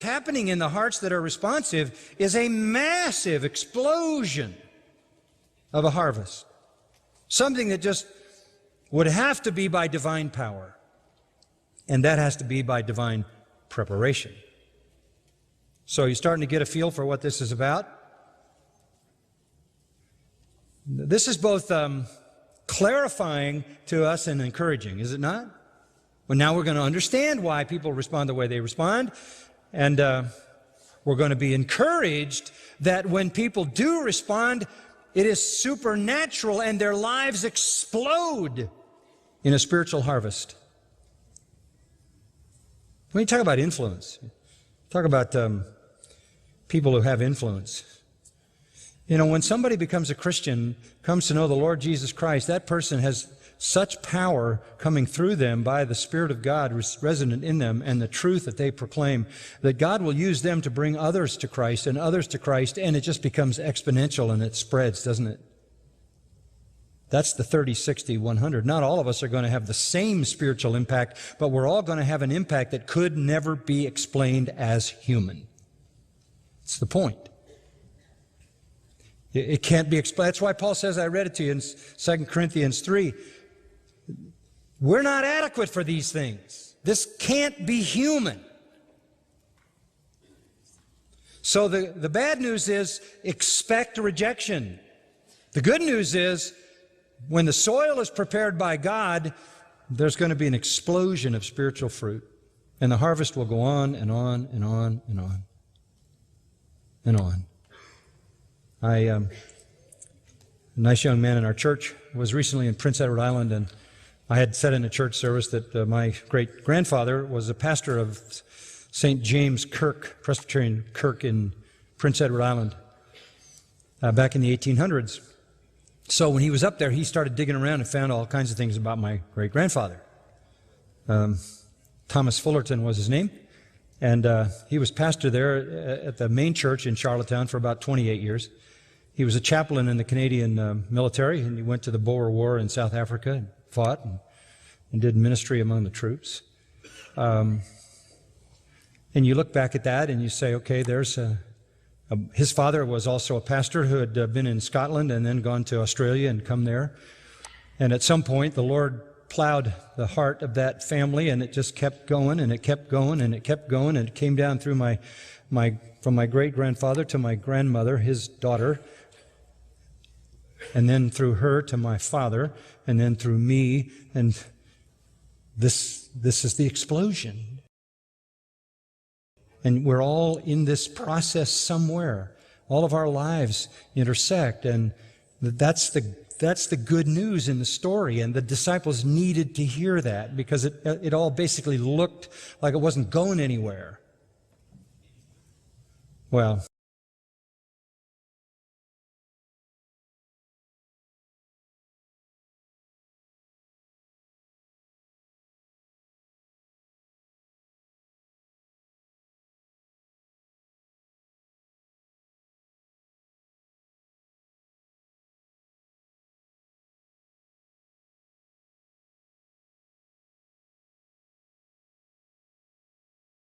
happening in the hearts that are responsive is a massive explosion of a harvest. Something that just would have to be by divine power. And that has to be by divine preparation. So you're starting to get a feel for what this is about? This is both clarifying to us and encouraging, is it not? Well, now we're going to understand why people respond the way they respond, and we're going to be encouraged that when people do respond, it is supernatural and their lives explode in a spiritual harvest. When you talk about influence, talk about people who have influence. You know, when somebody becomes a Christian, comes to know the Lord Jesus Christ, that person has such power coming through them by the Spirit of God resident in them and the truth that they proclaim, that God will use them to bring others to Christ and others to Christ, and it just becomes exponential and it spreads, doesn't it? That's the 30, 60, 100. Not all of us are going to have the same spiritual impact, but we're all going to have an impact that could never be explained as human. That's the point. It can't be explained. That's why Paul says, I read it to you in 2 Corinthians 3, we're not adequate for these things. This can't be human. So the bad news is expect rejection. The good news is when the soil is prepared by God, there's going to be an explosion of spiritual fruit. And the harvest will go on and on and on and on and on. A nice young man in our church was recently in Prince Edward Island, and I had said in a church service that my great-grandfather was a pastor of St. James Kirk, Presbyterian Kirk in Prince Edward Island back in the 1800s. So when he was up there, he started digging around and found all kinds of things about my great-grandfather. Thomas Fullerton was his name, and he was pastor there at the main church in Charlottetown for about 28 years. He was a chaplain in the Canadian military, and he went to the Boer War in South Africa and fought and did ministry among the troops. And you look back at that and you say, okay, there's his father was also a pastor who had been in Scotland and then gone to Australia and come there. And at some point, the Lord plowed the heart of that family, and it just kept going, and it kept going, and it kept going, and it came down through from my great-grandfather to my grandmother, his daughter, and then through her to my father, and then through me, and this is the explosion. And we're all in this process somewhere. All of our lives intersect, and that's the good news in the story, and the disciples needed to hear that because it all basically looked like it wasn't going anywhere. Well,